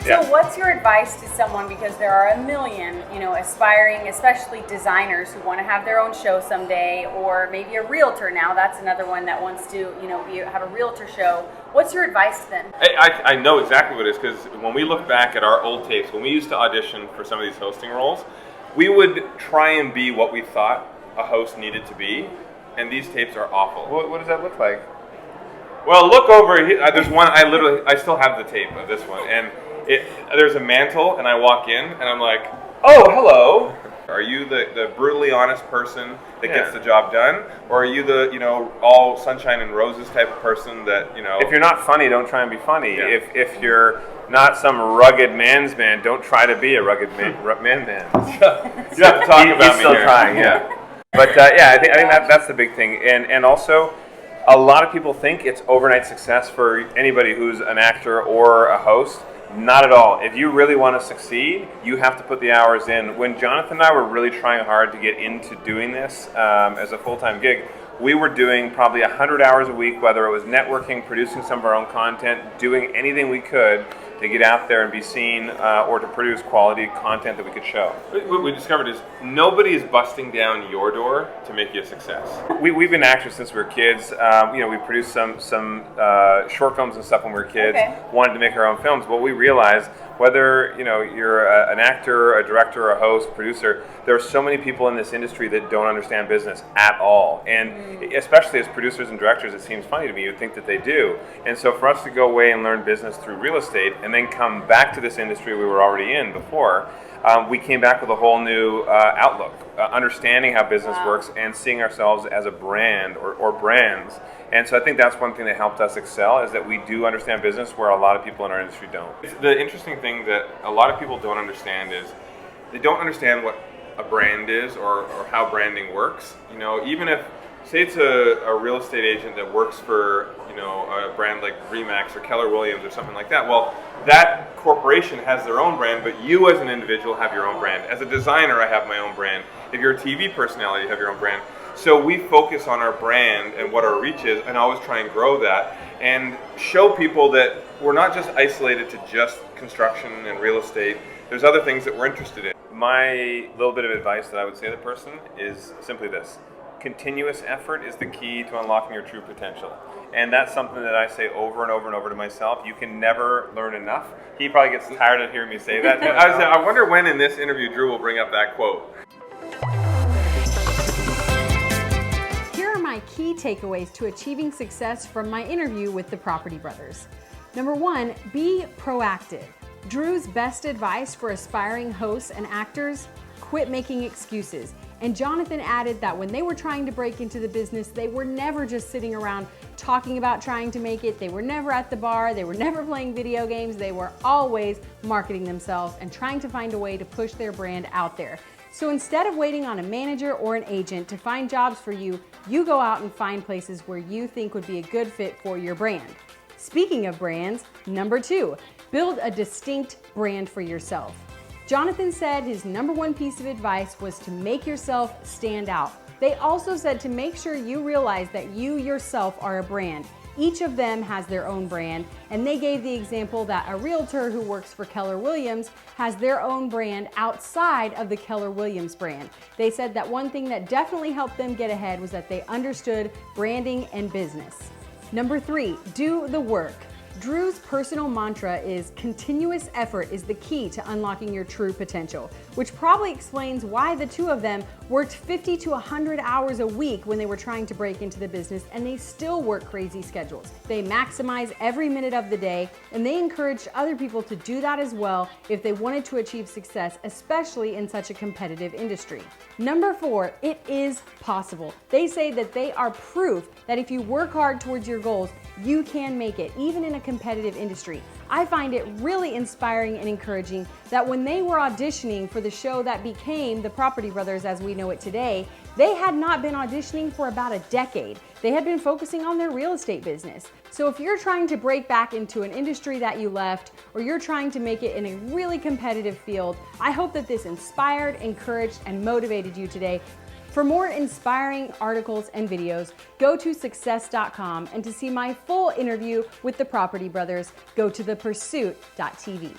So what's your advice to someone, because there are a million, aspiring, especially designers who want to have their own show someday, or maybe a realtor now, that's another one that wants to, have a realtor show. What's your advice to them? I know exactly what it is, because when we look back at our old tapes, when we used to audition for some of these hosting roles, we would try and be what we thought a host needed to be, and these tapes are awful. What does that look like? Well, look over here. There's one, I still have the tape of this one, and there's a mantle, and I walk in, and I'm like, oh, hello. Are you the brutally honest person that gets the job done? Or are you the, all sunshine and roses type of person that, If you're not funny, don't try and be funny. Yeah. If you're not some rugged man's man, don't try to be a rugged man. You have to talk about me He's still here. trying, yeah. But I think that's the big thing. And also, a lot of people think it's overnight success for anybody who's an actor or a host. Not at all. If you really want to succeed, you have to put the hours in. When Jonathan and I were really trying hard to get into doing this as a full-time gig, we were doing probably 100 hours a week, whether it was networking, producing some of our own content, doing anything we could to get out there and be seen or to produce quality content that we could show. What we discovered is nobody is busting down your door to make you a success. We've been actors since we were kids. We produced some short films and stuff when we were kids. Okay. Wanted to make our own films, but we realized whether you're an actor, a director, a host, producer, there are so many people in this industry that don't understand business at all. And especially as producers and directors, it seems funny to me. You'd think that they do. And so for us to go away and learn business through real estate and then come back to this industry we were already in before, we came back with a whole new outlook, understanding how business works and seeing ourselves as a brand or brands. And so I think that's one thing that helped us excel, is that we do understand business where a lot of people in our industry don't. The interesting thing that a lot of people don't understand is they don't understand what a brand is or how branding works. Even if, say it's a real estate agent that works for, a brand like Remax or Keller Williams or something like that. Well, that corporation has their own brand, but you as an individual have your own brand. As a designer, I have my own brand. If you're a TV personality, you have your own brand. So we focus on our brand and what our reach is, and always try and grow that and show people that we're not just isolated to just construction and real estate. There's other things that we're interested in. My little bit of advice that I would say to the person is simply this. Continuous effort is the key to unlocking your true potential. And that's something that I say over and over and over to myself. You can never learn enough. He probably gets tired of hearing me say that. I wonder when in this interview Drew will bring up that quote. Here are my key takeaways to achieving success from my interview with the Property Brothers. Number 1, be proactive. Drew's best advice for aspiring hosts and actors: quit making excuses. And Jonathan added that when they were trying to break into the business, they were never just sitting around talking about trying to make it. They were never at the bar. They were never playing video games. They were always marketing themselves and trying to find a way to push their brand out there. So instead of waiting on a manager or an agent to find jobs for you, you go out and find places where you think would be a good fit for your brand. Speaking of brands, number 2, build a distinct brand for yourself. Jonathan said his number 1 piece of advice was to make yourself stand out. They also said to make sure you realize that you yourself are a brand. Each of them has their own brand, and they gave the example that a realtor who works for Keller Williams has their own brand outside of the Keller Williams brand. They said that one thing that definitely helped them get ahead was that they understood branding and business. Number 3, do the work. Drew's personal mantra is continuous effort is the key to unlocking your true potential, which probably explains why the two of them worked 50 to 100 hours a week when they were trying to break into the business, and they still work crazy schedules. They maximize every minute of the day, and they encouraged other people to do that as well if they wanted to achieve success, especially in such a competitive industry. Number 4, it is possible. They say that they are proof that if you work hard towards your goals, you can make it, even in a competitive industry. I find it really inspiring and encouraging that when they were auditioning for the show that became the Property Brothers as we know it today, they had not been auditioning for about a decade. They had been focusing on their real estate business. So if you're trying to break back into an industry that you left, or you're trying to make it in a really competitive field, I hope that this inspired, encouraged, and motivated you today. For more inspiring articles and videos, go to success.com, and to see my full interview with the Property Brothers, go to thepursuit.tv.